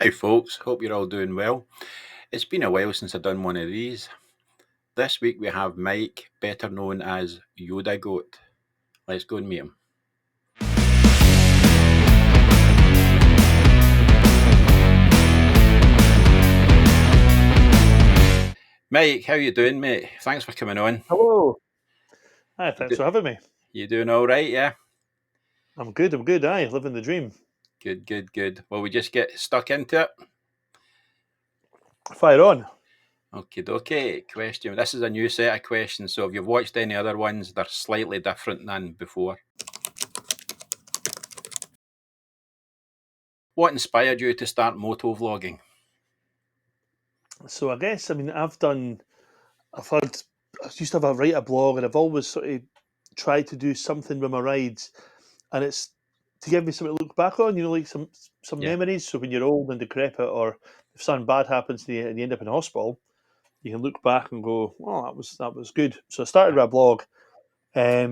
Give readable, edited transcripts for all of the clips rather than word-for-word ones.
Hi folks, hope you're all doing well. It's been a while since I've done one of these. This week we have Mike, better known as Yoda Goat. Let's go and meet him. Mike, how you doing, mate? Thanks for coming on. Hello. Hi, thanks for having me. You doing all right, yeah? I'm good. Aye, living the dream. Good. Well, we just get stuck into it. Fire on. Okay. Question. This is a new set of questions, so if you've watched any other ones, they're slightly different than before. What inspired you to start motovlogging? So I guess I used to write a blog, and I've always sort of tried to do something with my rides, and it's to give me something to look back on. Like some Yeah. memories. So when you're old and decrepit, or if something bad happens to you and you end up in hospital, you can look back and go, "Oh, that was good." So I started with a blog. I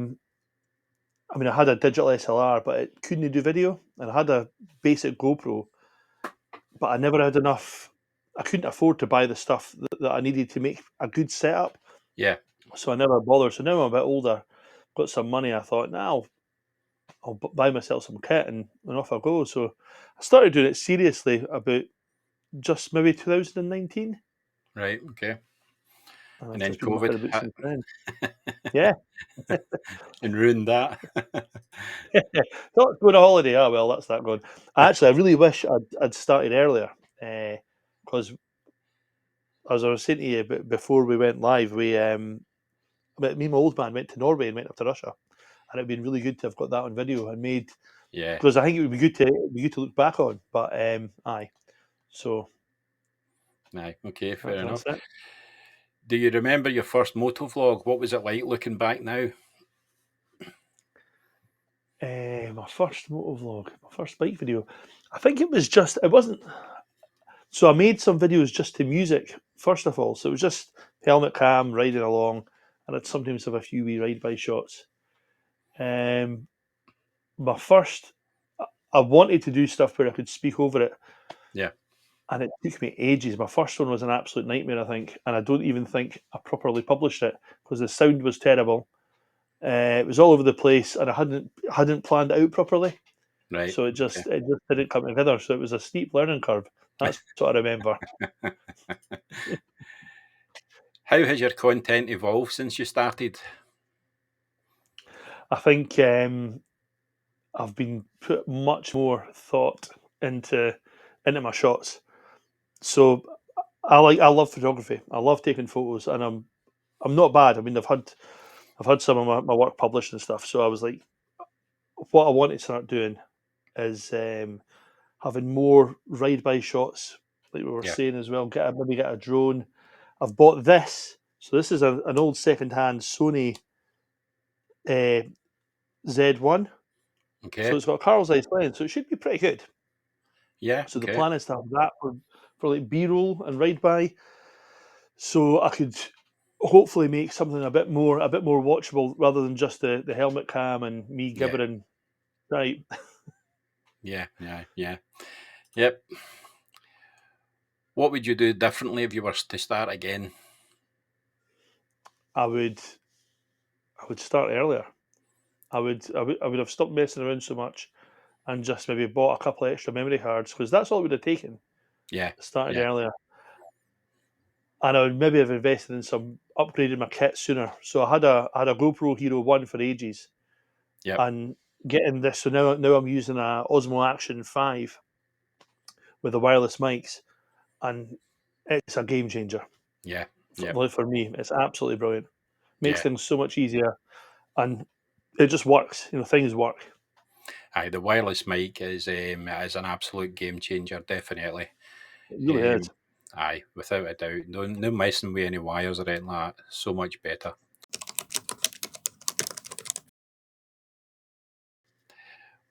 had a digital SLR, but it couldn't do video, and I had a basic GoPro, but I never had enough. I couldn't afford to buy the stuff that I needed to make a good setup, Yeah. so I never bothered. So now I'm a bit older, got some money. I thought, now I'll buy myself some kit, and off I go. So I started doing it seriously about just maybe 2019, Right. Okay. and And I've then just been mucking COVID about hit since then. Yeah. and ruined that. Thought going on holiday. Ah, well, that's that gone. I really wish I'd started earlier, because as I was saying to you before we went live, but me and my old man went to Norway and went up to Russia, and it'd been really good to have got that on video and made, Yeah. because I think it would be good to look back on. But aye, so Aye. Okay. Fair enough. that's it. Do you remember your first motovlog? What was it like looking back now? My first motovlog, my first bike video. I think it was just it wasn't. So I made some videos just to music first of all. So it was just helmet cam riding along, and I'd sometimes have a few wee ride by shots. Um, my first, I wanted to do stuff where I could speak over it, Yeah. and it took me ages. My first one was an absolute nightmare, I think, and I don't even think I properly published it because the sound was terrible. It was all over the place, and I hadn't planned it out properly, Right. so Okay. it just didn't come together. So it was a steep learning curve. That's what I remember. How has your content evolved since you started? I think I've been put much more thought into my shots. So I love photography. I love taking photos, and I'm not bad. I've had some of my work published and stuff. So I was like, what I want to start doing is having more ride by shots, like we were Yeah. saying as well. Maybe get a drone. I've bought this. So this is an old second hand Sony uh, Z1. So Okay. it's got a Carl's Eyes lens, so it should be pretty good. Yeah. So the Okay. plan is to have that for like B-roll and ride by, so I could hopefully make something a bit more watchable rather than just the helmet cam and me Yeah. gibbering. Right. Yeah. Yep. What would you do differently if you were to start again? I would start earlier. I would have stopped messing around so much and just maybe bought a couple of extra memory cards, because that's all it would have taken. Yeah. Started Yeah. earlier, and I would maybe have invested in some upgraded my kit sooner. So I had a GoPro Hero 1 for ages, Yep. and getting this. So now I'm using a Osmo Action 5 with the wireless mics, and it's a game changer Yeah. Yep. for me. It's absolutely brilliant. Makes Yeah. things so much easier, and it just works. Things work. Aye, the wireless mic is an absolute game changer, definitely. It really is. Aye, without a doubt. No messing with any wires or anything like that. So much better.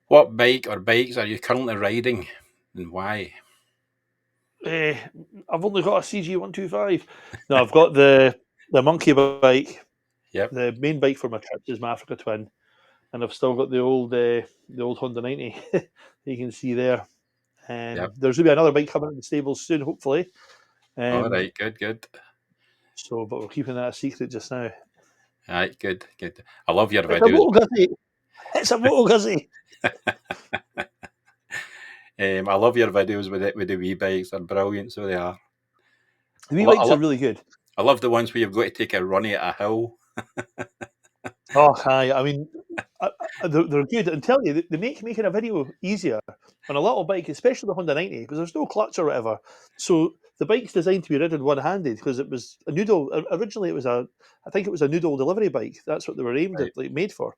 What bike or bikes are you currently riding, and why? Eh, I've only got a CG 125. No, I've got the monkey bike. Yep. The main bike for my trips is my Africa Twin, and I've still got the old Honda 90 you can see there. Yep. There's going to be another bike coming in the stables soon, hopefully. All right, good. So, but we're keeping that a secret just now. All right, good. I love your It's a videos. Moto Guzzi. It's a Moto Guzzi. I love your videos with the wee bikes. They're brilliant, so they are. The wee bikes are really good. I love the ones where you've got to take a runny at a hill. Oh, hi. I mean, they're good. And tell you, they make making a video easier on a little bike, especially the Honda 90, because there's no clutch or whatever. So the bike's designed to be ridden one-handed because it was a noodle. Originally, I think it was a noodle delivery bike. That's what they were aimed Right. at, like made for.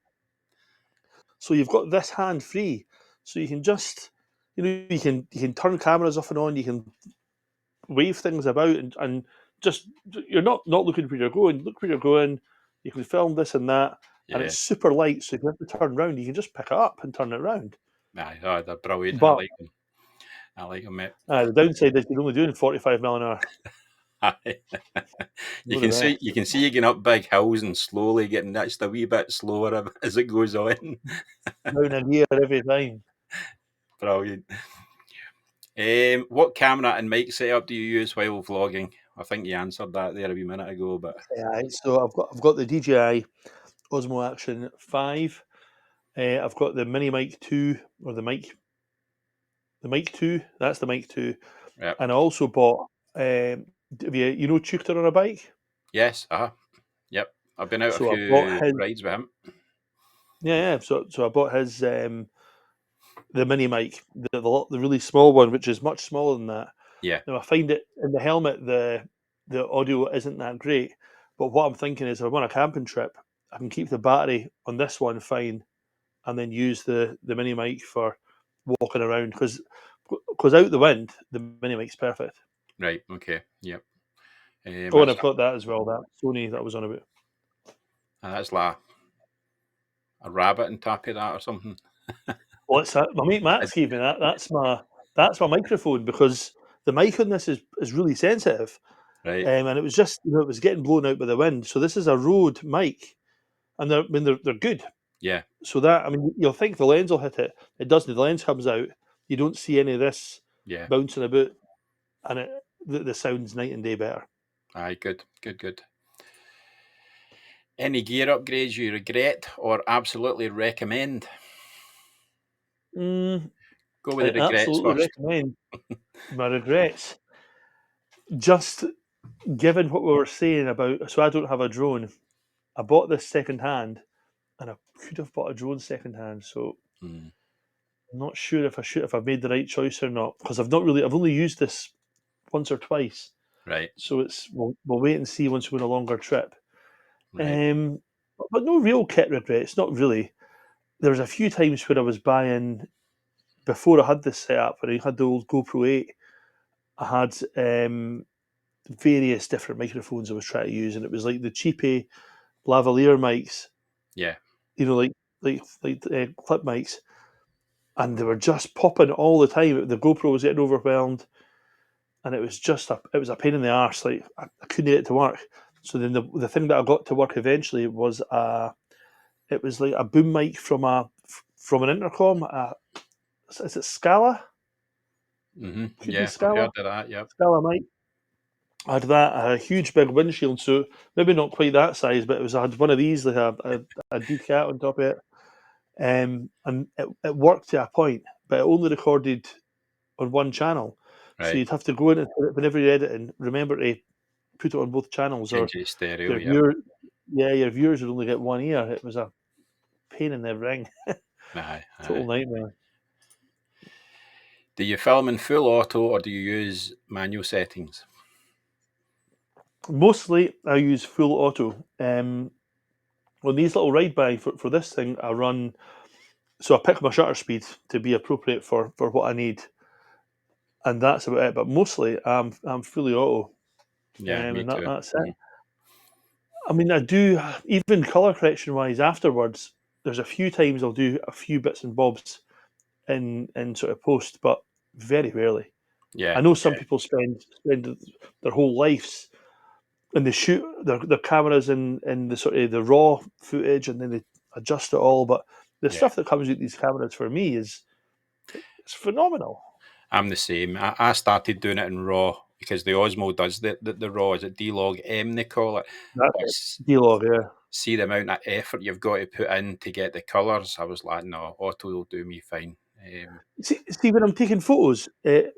So you've got this hand free, so you can just, you can turn cameras off and on. You can wave things about and just you're not looking where you're going. Look where you're going. You can film this and that, and Yeah. it's super light. So if you have to turn around, you can just pick it up and turn it around. Aye, they're brilliant. But I like them, mate. the downside is you're only doing 45 mile an hour. Aye. Go to that. You can see you getting up big hills and slowly getting just a wee bit slower as it goes on. Down a gear every time. Brilliant. What camera and mic setup do you use while vlogging? I think you answered that there a wee minute ago, but Yeah, so I've got the DJI Osmo Action 5. I've got the Mini Mic 2 or the Mic 2. That's the Mic 2. yeah. And I also bought have you know Tutor on a bike? Yes, yep. I've been out So a I bought few his rides with him. yeah. So I bought his the Mini Mic, the really small one, which is much smaller than that. Yeah, Now I find it in the helmet the audio isn't that great, but what I'm thinking is if I'm on a camping trip, I can keep the battery on this one fine, and then use the Mini Mic for walking around because out the wind the Mini Mic's perfect. right. Okay. Yep. Oh, and I've got that as well. That Sony that I was on about. That's like a rabbit on top of that or something. Well, it's my mate Matt's gave me that. That's my microphone because the mic on this is really sensitive, Right. and it was just it was getting blown out by the wind. So this is a Rode mic, and they're good. Yeah. So that you'll think the lens will hit it. It doesn't. The lens comes out. You don't see any of this Yeah. bouncing about, and the sound's night and day better. Aye, good. Any gear upgrades you regret or absolutely recommend? Go with the I regrets absolutely first. recommend. My regrets, just given what we were saying about. So I don't have a drone. I bought this second hand, and I could have bought a drone second hand. So Mm, I'm not sure if I've made the right choice or not because I've only used this once or twice. right. So we'll wait and see once we're on a longer trip. Right. But no real kit regrets. Not really. There was a few times where I was buying before I had this set up. When I had the old GoPro 8, I had various different microphones I was trying to use, and it was like the cheapy lavalier mics, Yeah. like clip mics, and they were just popping all the time. The GoPro was getting overwhelmed, and it was a pain in the arse. Like I couldn't get it to work. So then the thing that I got to work eventually was it was like a boom mic from an intercom. Is it Scala? Could be Yeah, I've Scala. heard of that. Yep. Scala mic. I had that. I had a huge big windshield, so maybe not quite that size, but I had one of these, like a decat on top of it, and it worked to a point, but it only recorded on one channel. So Right. you'd have to go in and whenever you're editing, remember to put it on both channels, or Change it to stereo. your Yep. viewer, your viewers would only get one ear. It was a pain in the ring, Aye. total nightmare. Do you film in full auto or do you use manual settings? Mostly, I use full auto. On these little ride by for this thing, I run. So I pick my shutter speed to be appropriate for what I need, and that's about it. But mostly, I'm fully auto, Yeah, me and too. that's it. I mean, I do even color correction wise afterwards. There's a few times I'll do a few bits and bobs in sort of post, but very rarely. Yeah. I know some people spend their whole lives and they shoot their cameras in the sort of the raw footage and then they adjust it all. But the Yeah. stuff that comes with these cameras for me is it's phenomenal. I'm the same. I started doing it in RAW because the Osmo does the RAW. Is it D-Log M they call it? That's But it. D-Log, yeah. see the amount of effort you've got to put in to get the colours. I was like, no, auto will do me fine. See, when I'm taking photos, I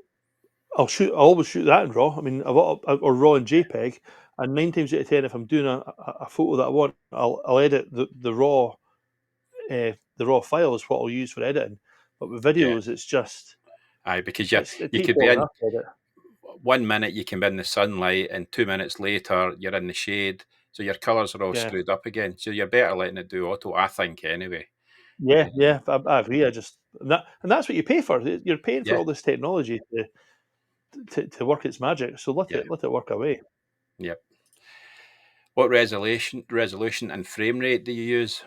always shoot that in RAW. I mean, or RAW and JPEG, and 9 times out of 10, if I'm doing a photo that I want, I'll edit the raw file is what I'll use for editing. But with Yeah, videos, it's just aye, because it you takes could be long in enough to edit. 1 minute you can be in the sunlight, and 2 minutes later you're in the shade, so your colours are all Yeah, screwed up again. So you're better letting it do auto, I think, anyway. yeah, yeah. I agree. And that's what you pay for. You're paying for Yeah, all this technology to work its magic. So yeah, let it work away. yeah. What resolution and frame rate do you use?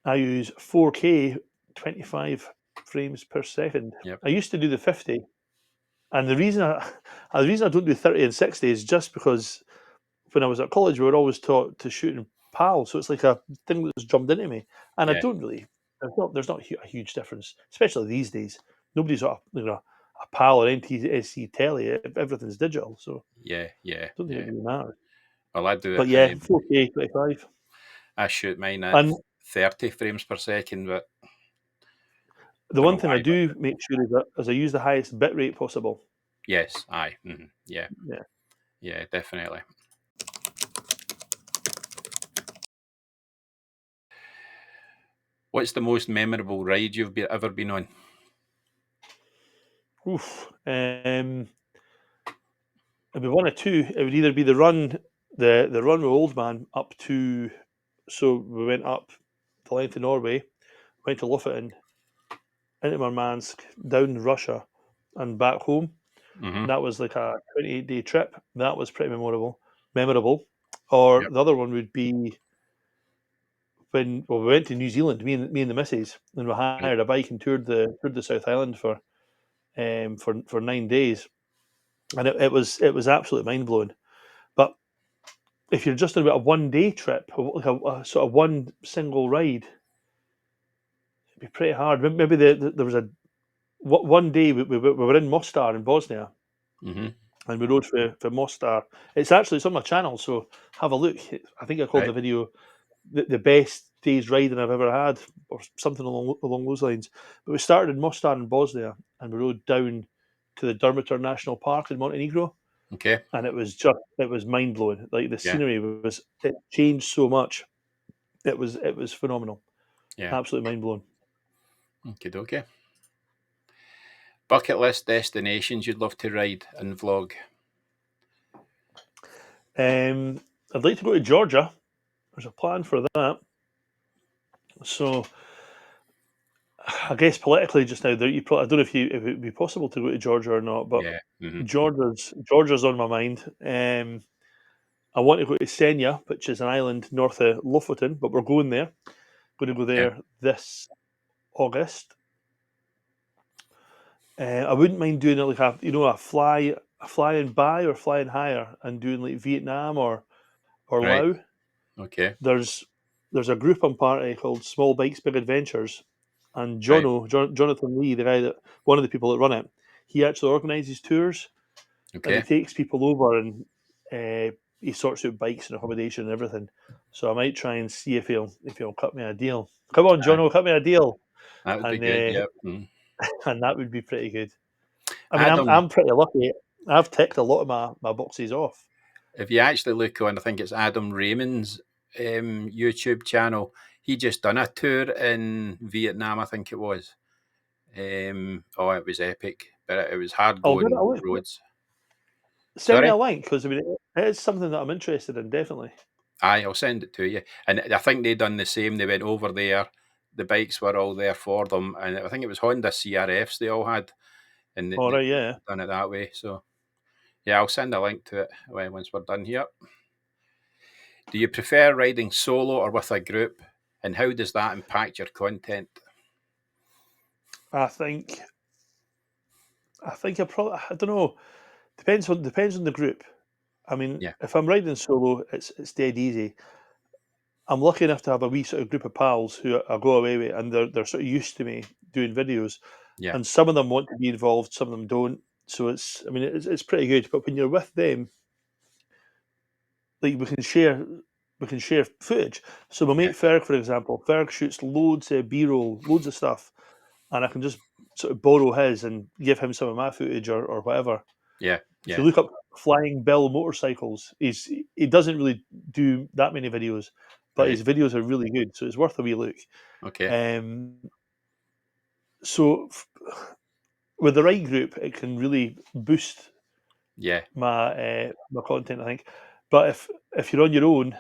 I use 4K, 25 frames per second. Yep. I used to do the 50, and the reason I don't do 30 and 60 is just because when I was at college, we were always taught to shoot in PAL, so it's like a thing that's drummed into me, and I Yeah, don't really. There's not a huge difference, especially these days. Nobody's got a PAL or NTSC telly. Everything's digital, so yeah, yeah, I don't think yeah. it really matters. Well, I do But it. yeah, 4K 25, I shoot mine at and 30 frames per second, but the don't one know thing I why. But do make sure is I use the highest bit rate possible. yes, aye, yeah, Yeah. yeah, definitely. What's the most memorable ride you've ever been on? Oof. It'd be one or two. It would either be the run with Old Man up to. So we went up the length of Norway, went to Lofoten, into Murmansk, down Russia, and back home. Hmm. And that was like a 28-day trip. That was pretty memorable. Or Yep. the other one would be we went to New Zealand, me and the missus, and we Right. hired a bike and toured the South Island for 9 days, and it was absolutely mind blowing. But if you're just doing about a 1 day trip, like a sort of one single ride, it'd be pretty hard. Maybe there was a one day we were in Mostar in Bosnia, Hmm. and we rode for Mostar. It's on my channel, so have a look. I think I called the Right. video the best day's riding I've ever had, or something along those lines. But we started in Mostar in Bosnia, and we rode down to the Durmitor National Park in Montenegro, Okay. and it was mind blowing. Like the Yeah. scenery it changed so much. It was phenomenal, Yeah. absolutely mind blowing. Okay. Okay. Bucket list destinations you'd love to ride and vlog. Um, I'd like to go to Georgia. There's a plan for that. So I guess politically just now, I don't know if it would be possible to go to Georgia or not, but Yeah. Hmm. Georgia's on my mind. I want to go to Senya, which is an island north of Lofoten, but we're going there. Going to go Yeah. there this August. I wouldn't mind doing it like a flying by or flying higher, and doing like Vietnam or Right. Laos. Okay. There's a group I'm part of called Small Bikes Big Adventures, and Right. Jonathan Lee, one of the people that run it, he actually organises tours, and he Okay. takes people over, and he sorts out bikes and accommodation and everything. So I might try and see if he'll cut me a deal. Come on, Aye. Jono, cut me a deal, That would be and good. Yep. Mm. and that would be pretty good. I mean, Adam, I'm pretty lucky. I've ticked a lot of my boxes off. if you actually look on, I think it's Adam Raymond's YouTube channel. He just done a tour in Vietnam, I think it was. Oh, it was epic, but it was hard I'll give it going a look. roads. Send me Sorry? a link because I mean it is something that I'm interested in. Definitely. Aye, I'll send it to you. And I think they done the same. They went over there. The bikes were all there for them, and I think it was Honda CRFs they all had, and All they right, yeah. done it that way. So yeah, I'll send a link to it once we're done here. Do you prefer riding solo or with a group, and how does that impact your content? I think I don't know. Depends on the group. I mean, Yeah, if I'm riding solo, it's dead easy. I'm lucky enough to have a wee sort of group of pals who I go away with, and they're sort of used to me doing videos. Yeah. And some of them want to be involved, some of them don't. So it's pretty good. But when you're with them, like we can share footage. So my Yeah. mate Ferg, for example, Ferg shoots loads of B-roll, loads of stuff, and I can just sort of borrow his and give him some of my footage or whatever. Yeah. If you Yeah. look up Flying Bill motorcycles, he doesn't really do that many videos, but Right. his videos are really good, so it's worth a wee look. Okay. Um, so with the right group, it can really boost Yeah. my content, I think. But if you're on your own,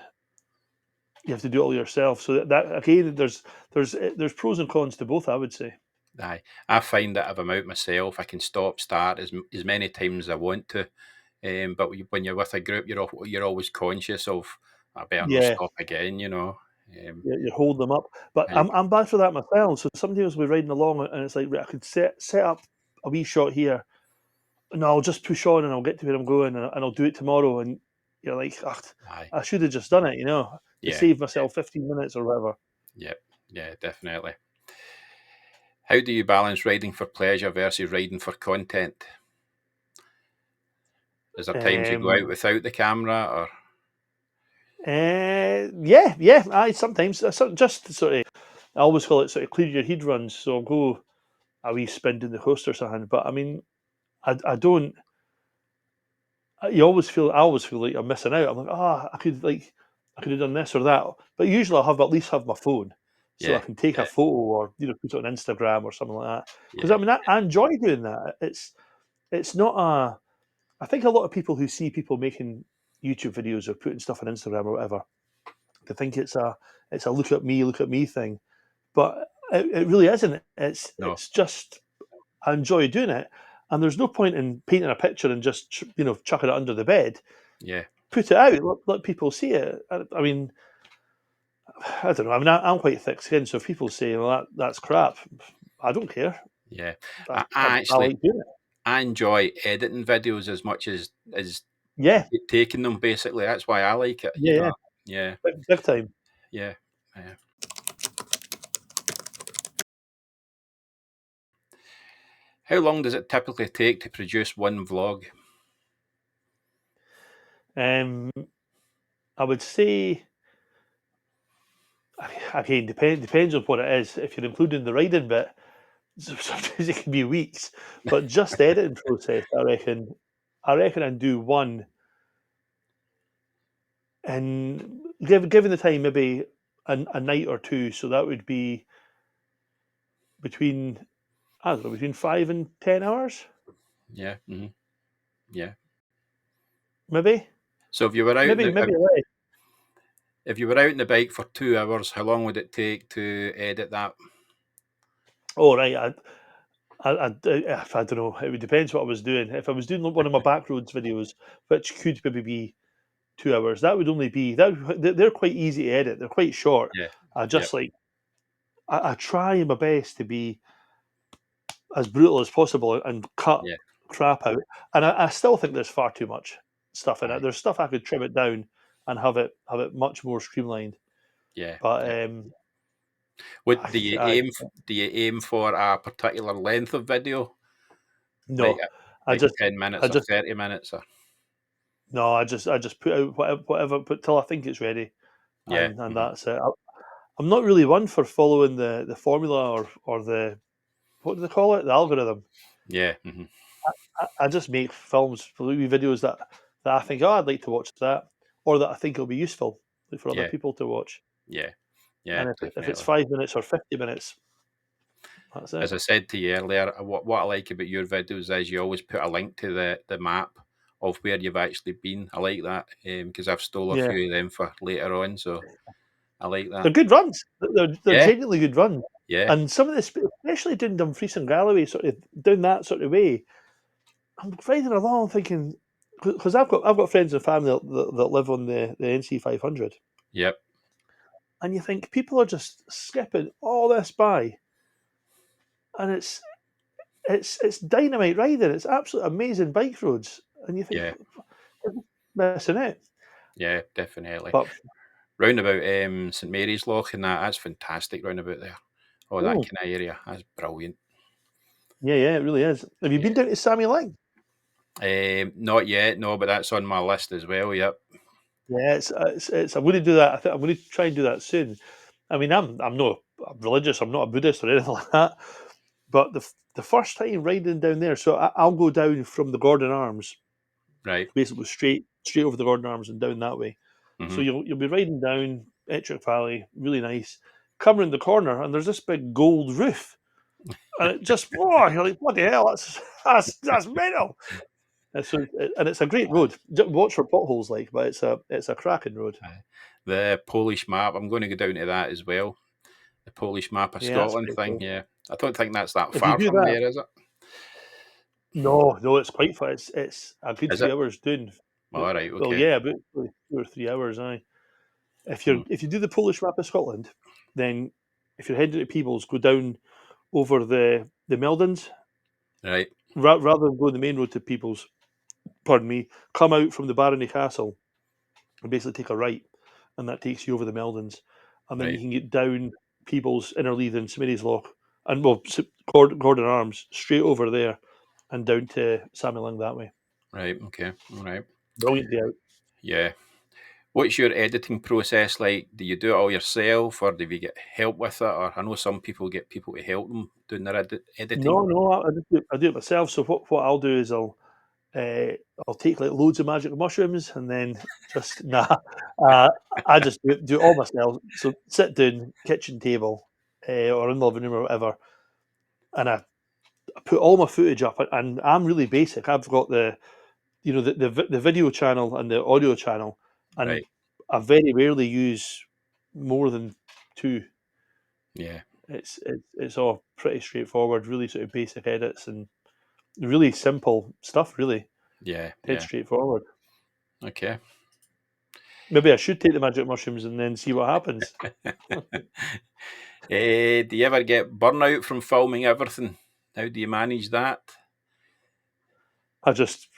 you have to do it all yourself. So that again, there's pros and cons to both, I would say. Aye. I find that if I'm out myself, I can stop, start as many times as I want to. But when you're with a group, you're always conscious of, I better not Yeah, stop again, you know. Um, you hold them up. But I, I'm bad for that myself. So sometimes we're riding along and it's like, right, I could set up a wee shot here, and I'll just push on and I'll get to where I'm going, and I'll do it tomorrow. And you're like, ugh, aye. I should have just done it, to Yeah. save Yeah. myself 15 minutes or whatever. Yeah. Yeah. Definitely. How do you balance riding for pleasure versus riding for content? Is there times you go Um, out without the camera, or yeah. I sometimes just to sort of, I always call it sort of clear your head runs. So I'll go a wee spin down the coast or something. But I mean, I don't. I always feel like I'm missing out. I'm like, I could have done this or that. But usually I'll have at least have my phone, so I yeah, can take a yeah, photo or put it on Instagram or something like that. Because yeah, I enjoy doing that. It's not a. I think a lot of people who see people making YouTube videos or putting stuff on Instagram or whatever, they think it's a look at me thing. But it really isn't. no, It's just I enjoy doing it, and there's no point in painting a picture and just chucking it under the bed. yeah, Put it out, let people see it. I mean, I don't know. I mean, I'm quite thick-skinned, so if people say, "Well, that's crap," I don't care. yeah. I Actually, like doing it. I enjoy editing videos as much as Yeah, taking them. Basically, that's why I like it. You yeah, know. Yeah, big time. yeah, yeah. How long does it typically take to produce one vlog? Um, I would say again, depends on what it is. If you're including the riding bit, sometimes it can be weeks. But just editing process, I reckon I do one, and given the time, maybe a night or two. So that would be between I don't know, between 5 and 10 hours, Yeah, yeah. maybe, So if you were out in maybe less. if you were out in the bike for 2 hours, how long would it take to edit that? Oh right, I don't know. It would depends what I was doing. If I was doing one of my backroads videos, which could maybe be 2 hours, that would only be they're quite easy to edit. They're quite short. Yeah, I yeah, just like I try my best to be as brutal as possible and cut yeah. crap out. And I still think there's far too much stuff in it. Aye, There's stuff I could trim it down and have it much more streamlined. yeah, yeah. But What I, I do you aim for a particular length of video? Like no, I like just 10 I minutes or just 30 minutes or no, I just put out whatever put till I think it's ready, yeah, and that's it. I'm not really one for following the formula or the what do they call it, the algorithm. yeah, I just make films, videos that I think, oh, I'd like to watch that, or that I think will be useful like, for other yeah, people to watch. yeah, yeah, And if it's definitely. 5 minutes or 50 minutes, that's it. As I said to you earlier, what I like about your videos is you always put a link to the map of where you've actually been. I like that because I've stole a Yeah, few of them for later on, so I like they're that. good runs. They're Yeah, genuinely good runs. yeah, And some of this, especially down Dumfries and Galloway, sort of down that sort of way, I'm riding along thinking, because I've got friends and family that live on the NC 500, yep, and you think people are just skipping all this by, and it's dynamite riding. It's absolutely amazing bike roads, and you think yeah, missing out. yeah, definitely. But round about St Mary's Loch and that's fantastic round about there. Oh, that Oh, kind of area, that's brilliant. yeah, it really is. Have you been down to Sammy Lang? Not yet, no, but that's on my list as well. Yep. Yeah, it's I'm going to do that. I think I'm going to try and do that soon. I mean, I'm not religious. I'm not a Buddhist or anything like that. But the first time riding down there, so I'll go down from the Gordon Arms, Right. basically straight over the Gordon Arms and down that way. So Hmm. you'll be riding down Ettrick Valley, really nice. Come around the corner and there's this big gold roof, and it just you're like, bloody hell, that's mental. And it's a great road. Watch for potholes, like, but it's a cracking road. The Polish map, I'm going to go down to that as well. The Polish map of Yeah, that's Scotland pretty thing, cool. yeah. I don't think that's that If you far do from that, there, is it? no, it's quite far. It's a good Is 3 it? hours doing. All right, Well, okay. yeah, about 2 or 3 hours. Aye. Mm, If you do the Polish map of Scotland, then if you're heading to Peebles, go down over the Meldons right, rather than go the main road to Peebles. Pardon me. Come out from the Barony Castle and basically take a right, and that takes you over the Meldons, and then you right, can get down Peebles, Innerleith, and Smitty's Loch, and Gordon Arms straight over there, and down to Sammy that way. right, okay, all right. Brilliant day out. Yeah. What's your editing process like? Do you do it all yourself or do you get help with it? Or I know some people get people to help them doing their editing. No, I do it myself. So what I'll do is uh, I'll take like loads of magic mushrooms and then just uh, I just do it all myself. So sit down, kitchen table, or in the living room or whatever, and I put all my footage up. And I'm really basic. I've got the video channel and the audio channel, and Right. I very rarely use more than two. Yeah. It's all pretty straightforward, really sort of basic edits and really simple stuff. Really Yeah. dead Yeah. straightforward. Okay. Maybe I should take the magic mushrooms and then see what happens. Do you ever get burnout from filming everything? How do you manage that? I just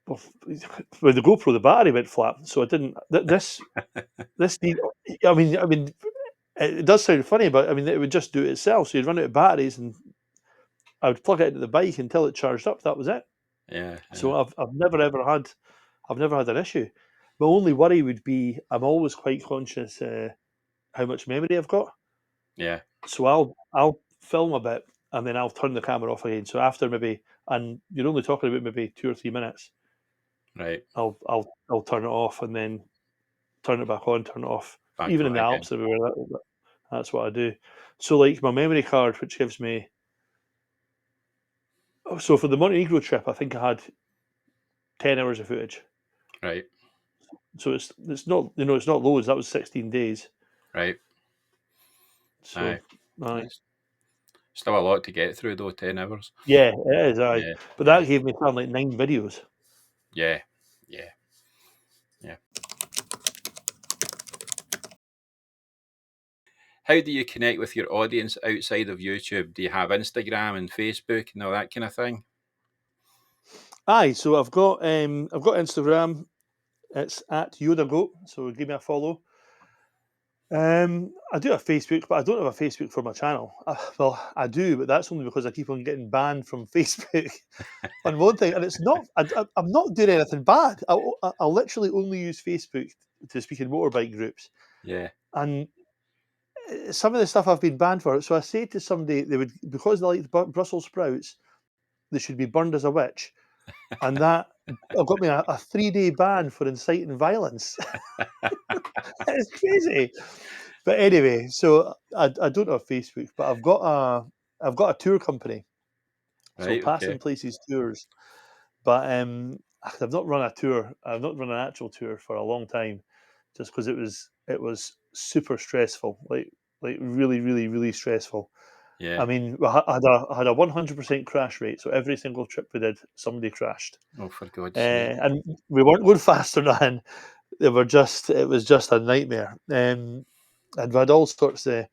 well, with the GoPro, the battery went flat, so I didn't. This need. I mean, it does sound funny, but I mean, it would just do it itself. So you'd run out of batteries, and I would plug it into the bike until it charged up. That was it. Yeah. So I've never had an issue. My only worry would be I'm always quite conscious how much memory I've got. Yeah. So I'll film a bit and then I'll turn the camera off again. So after maybe, and you're only talking about maybe 2 or 3 minutes, Right. I'll turn it off and then turn it back on, turn it off. Back Even on in the it again. Alps everywhere, that's what I do. So like my memory card, which gives me, so for the Montenegro trip, I think I had 10 hours of footage. Right. So it's not it's not loads. That was 16 days. Right. So Aye. aye. That's still a lot to get through though, 10 hours. Yeah, it is, aye. Yeah. But Yeah. that gave me something like 9 videos. Yeah. Yeah. Yeah. How do you connect with your audience outside of YouTube? Do you have Instagram and Facebook and all that kind of thing? Aye, so I've got Instagram. It's at Yoda Goat, so give me a follow. I do have Facebook, but I don't have a Facebook for my channel. Well, I do, but that's only because I keep on getting banned from Facebook on one thing, and it's not. I'm not doing anything bad. I literally only use Facebook to speak in motorbike groups, Yeah. and some of the stuff I've been banned for. So I say to somebody, they would because they like Brussels sprouts, they should be burned as a witch, and that got me a 3-day ban for inciting violence. It's crazy. But anyway, so I don't have Facebook, but I've got a tour company, so Right. Okay. Passing Places Tours. But I've not run a tour. I've not run an actual tour for a long time, just because it was super stressful, like really really really stressful. I Yeah. mean, I had a 100% crash rate, so every single trip we did, somebody crashed, Oh, for God's sake. and we weren't going faster than it was just a nightmare. And we had all sorts of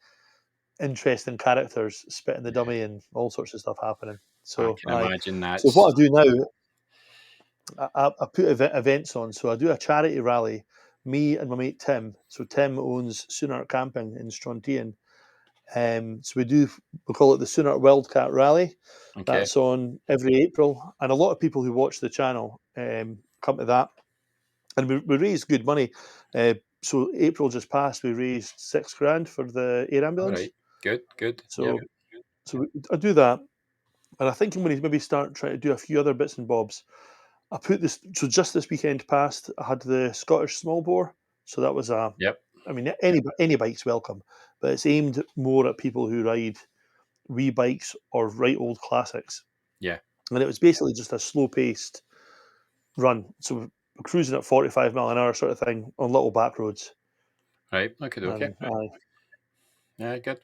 interesting characters spitting the Yeah. dummy and all sorts of stuff happening. I So can I imagine so what that's I do now, I put events on. So I do a charity rally me and my mate Tim. So Tim owns Soonart Camping in Strontian. So we call it the Soonart Wildcat Rally. Okay. That's on every April, and a lot of people who watch the channel come to that. And we raise good money. So April just passed, we raised $6,000 for the air All ambulance. right. Good. Good. So, Yep. I do that, and I think I'm going to maybe start trying to do a few other bits and bobs. I put this. So just this weekend past, I had the Scottish small bore. So that was Yep. I mean, any bike's welcome, but it's aimed more at people who ride wee bikes or right old classics. Yeah. And it was basically just a slow paced run. So we're cruising at 45 mile an hour sort of thing on little back roads. Right. Okay. Okay. And Yeah. Good.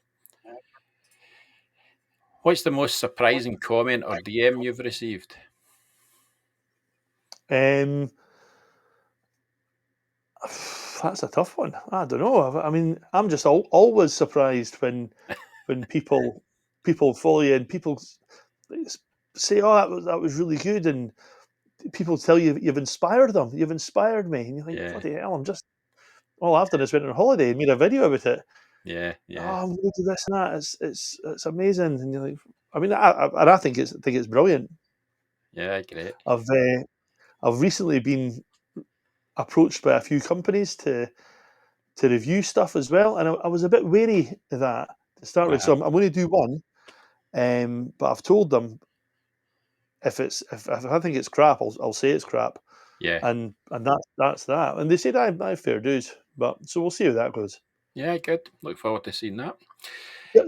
What's the most surprising comment or DM you've received? That's a tough one. I don't know. I mean, I'm just always surprised when people follow you and people say, "Oh, that was really good," and people tell you you've inspired them. You've inspired me, and you think, Yeah. "Bloody hell! I'm just all I've done is went on holiday and made a video about it. Yeah. Oh, Yeah. I'm going to do this and that. It's amazing." And you're like, I mean, I think it's brilliant. Yeah. Great. I've recently been approached by a few companies to review stuff as well, and I was a bit wary of that to start with. So I'm going to do one, but I've told them if I think it's crap, I'll say it's crap, Yeah. and that's that. And they said I fair dues, but so we'll see how that goes. Yeah. Good. Look forward to seeing that.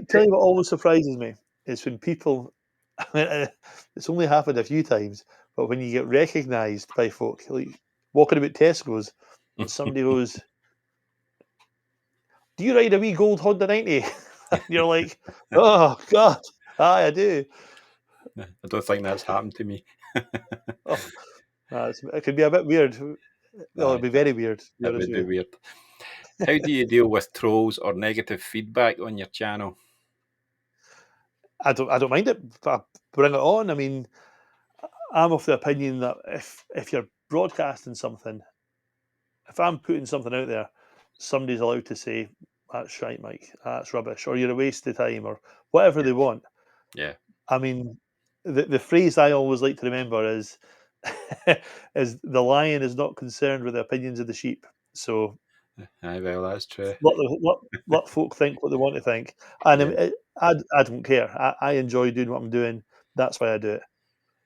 Tell you what always surprises me is when people. It's only happened a few times, but when you get recognised by folk, like walking about Tesco's, and somebody goes, "Do you ride a wee gold Honda 90?" And you're like, "Oh God, aye, I do." I don't think that's happened to me. Oh, it could be a bit weird. Well, it'd Aye, be very weird, to be that honest would with be you. weird. How do you deal with trolls or negative feedback on your channel? I don't mind it. I bring it on. I mean, I'm of the opinion that if you're broadcasting something, if I'm putting something out there, somebody's allowed to say that's shite, Mike, that's rubbish, or you're a waste of time, or whatever they want. Yeah. I mean, the phrase I always like to remember is is the lion is not concerned with the opinions of the sheep. So Aye, well, that's true. let folk think what they want to think, and Yeah. I don't care. I enjoy doing what I'm doing. That's why I do it.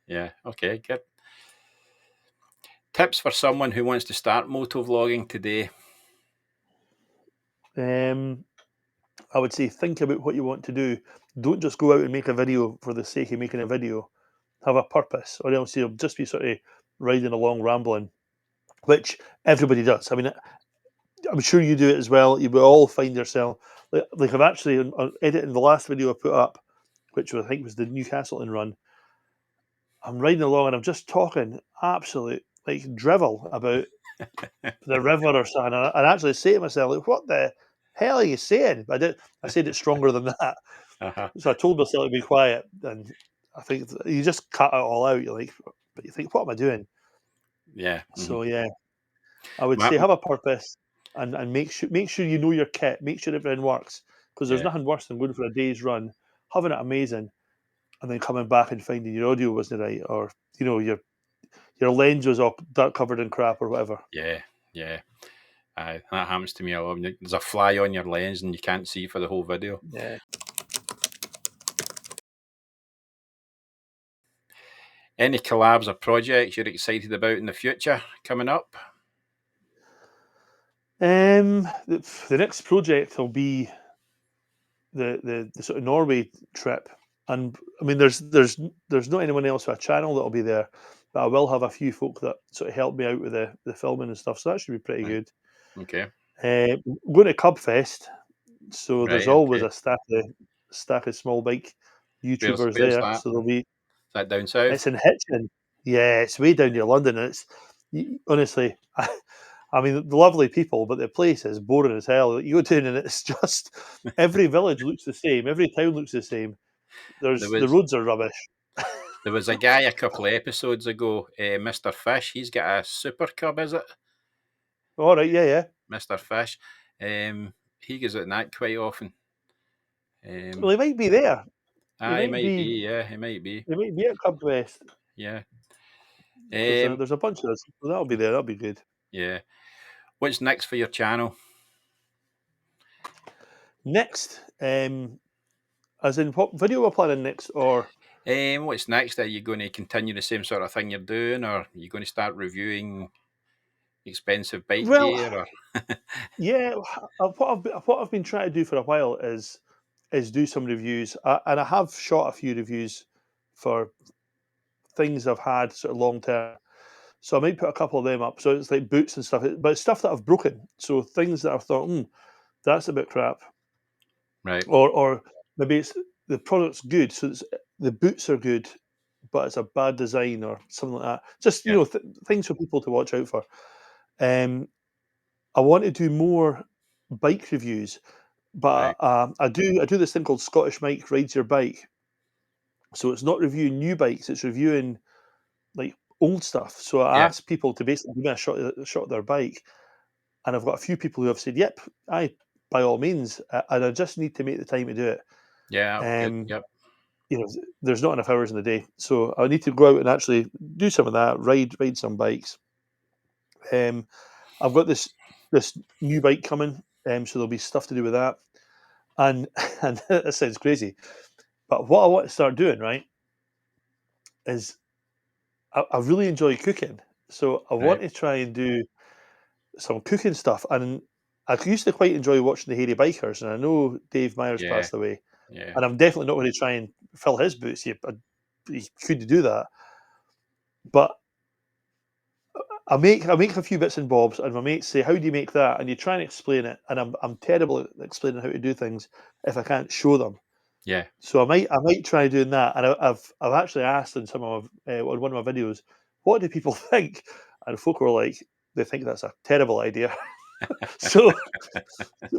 Yeah. Okay, good. Tips for someone who wants to start motovlogging today. I would say think about what you want to do. Don't just go out and make a video for the sake of making a video. Have a purpose, or else you'll just be sort of riding along rambling, which everybody does. I mean, I'm sure you do it as well. You will all find yourself like I've actually on editing the last video I put up, which I think was the Newcastleton run. I'm riding along and I'm just talking absolute like drivel about the river or something. And I actually say to myself, like, "What the hell are you saying?" But I said it stronger than that. Uh-huh. So I told myself to be quiet, and I think you just cut it all out. You're like, but you think, what am I doing? Yeah. So yeah, I would Ma- say have a purpose and make sure you know your kit, make sure everything works, because there's yeah. nothing worse than going for a day's run, having it amazing, and then coming back and finding your audio wasn't right, or your lens was all covered in crap or whatever. Yeah. Yeah. Aye, that happens to me a lot. There's a fly on your lens and you can't see for the whole video. Yeah. Any collabs or projects you're excited about in the future coming up? The next project will be the sort of Norway trip, and I mean, there's not anyone else with a channel that'll be there, but I will have a few folk that sort of help me out with the filming and stuff, so that should be pretty Right. good. Okay. Going to Cub Fest, so there's Right. always Okay. a stack of small bike YouTubers Where's there, that? so there'll be. Is that down south? It's in Hitchin. Yeah, it's way down near London. And honestly, I mean, the lovely people, but the place is boring as hell. You go down and it's just every village looks the same, every town looks the same. There The was roads are rubbish. there was a guy a couple of episodes ago, Mr. Fish. He's got a super cub, is it? All right, yeah. Mr. Fish. He goes out in that quite often. Well, he might be there. He He might might be. be, yeah, he might be. He might be at Cub West Yeah. because there's a bunch of us. So that'll be there. That'll be good. Yeah. What's next for your channel? Next, as in what video we're planning next, or What's next? Are you going to continue the same sort of thing you're doing, or are you going to start reviewing expensive bike well, gear? Or yeah. What I've been trying to do for a while is do some reviews, and I have shot a few reviews for things I've had sort of long term. So I might put a couple of them up. So it's like boots and stuff, but it's stuff that I've broken. So things that I've thought, that's a bit crap, right? or maybe it's the product's good, so the boots are good, but it's a bad design or something like that. Just Yeah. things for people to watch out for. I want to do more bike reviews, but Right. I do this thing called Scottish Mike Rides Your Bike. So it's not reviewing new bikes; it's reviewing like old stuff. So I Yeah. asked people to basically give me a shot of their bike, and I've got a few people who have said, "Yep, I by all means," and I just need to make the time to do it. Yeah. That'll be good. Um, Yep. there's not enough hours in the day, so I need to go out and actually do some of that, ride some bikes. I've got this new bike coming, so there'll be stuff to do with that. And and that sounds crazy, but what I want to start doing, right, is I really enjoy cooking, so I want Right. to try and do some cooking stuff. And I used to quite enjoy watching the Hairy Bikers, and I know Dave Myers Yeah. passed away, Yeah. and I'm definitely not going to try and fill his boots. He could do that, but I make a few bits and bobs, and my mates say, "How do you make that?" And you try and explain it, and I'm terrible at explaining how to do things if I can't show them. Yeah. So I might try doing that, and I've actually asked in some of on one of my videos, what do people think? And folk were like, they think that's a terrible idea. So,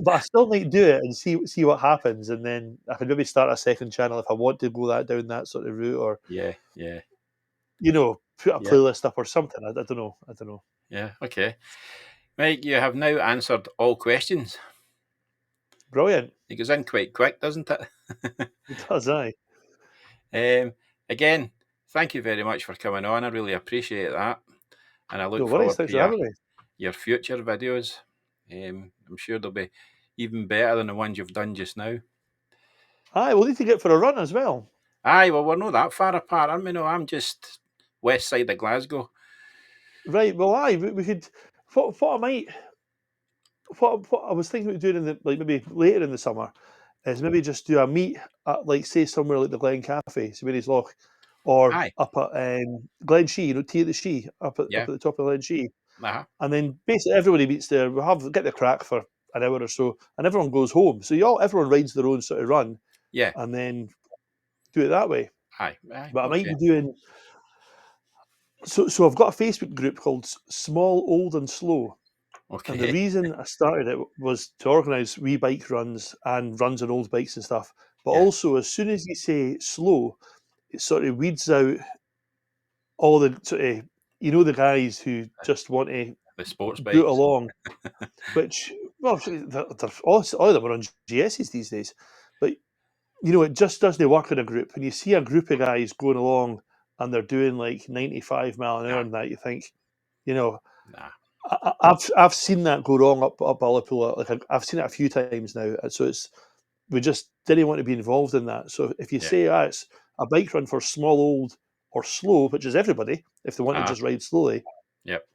but I still might do it and see what happens, and then I can maybe start a second channel if I want to go down that sort of route, or Yeah. Yeah. put a Yeah. playlist up or something. I don't know. I don't know. Yeah. Okay. Mike, you have now answered all questions. Brilliant. It goes in quite quick, doesn't it? It does, aye. Again, thank you very much for coming on. I really appreciate that, and I No look worries. forward to Thanks for having me. your future videos. I'm sure they'll be even better than the ones you've done just now. Aye, we'll need to get for a run as well. Aye, well, we're not that far apart, aren't we? No, I'm just west side of Glasgow. Right. Well, aye, we could. What I might. What I was thinking about doing in the maybe later in the summer is maybe just do a meet at say somewhere like the Glen Cafe, Sabine's Loch, or Aye, up at Glen Shee, Tea at the Shee, up yeah, at the top of Glen Shee. uh-huh. And then basically everybody meets there. We'll get the crack for an hour or so, and everyone goes home. So everyone rides their own sort of run, Yeah, and then do it that way. aye, aye, But I might okay, be doing so. I've got a Facebook group called Small, Old, and Slow, and the okay, reason I started it was to organise wee bike runs and runs on old bikes and stuff. But yeah, also, as soon as you say slow, it sort of weeds out all the sort of the guys who just want to the sports boot bikes. along. Which, well, all of them are on GSs these days. But, it just doesn't work in a group. When you see a group of guys going along and they're doing like 95 mph Nah, and that, you think, you know, nah, I've seen that go wrong up Ullapool. Like I've seen it a few times now. So we just didn't want to be involved in that. So if you yeah, say it's a bike run for small, old, or slow, which is everybody, if they want to uh-huh, just ride slowly, yep,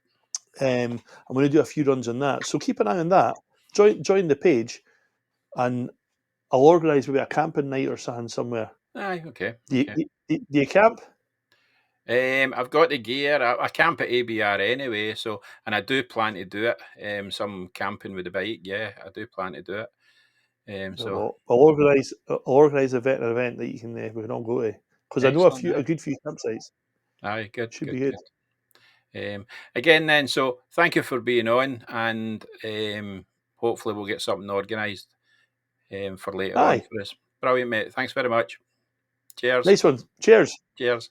I'm going to do a few runs on that. So keep an eye on that. Join the page, and I'll organise maybe a camping night or something somewhere. aye, okay, Do you, okay. do you camp? I've got the gear. I camp at ABR anyway, so and I do plan to do it. Some camping with the bike, yeah, I do plan to do it. No, So well, I'll organise an event that we can all go to, because I know excellent, a aye, good few campsites. aye, good, Should good, be good. good. Again, then, so thank you for being on, and hopefully we'll get something organised for later on Aye, for us. Brilliant, mate. Thanks very much. Cheers. nice one. Cheers. Cheers.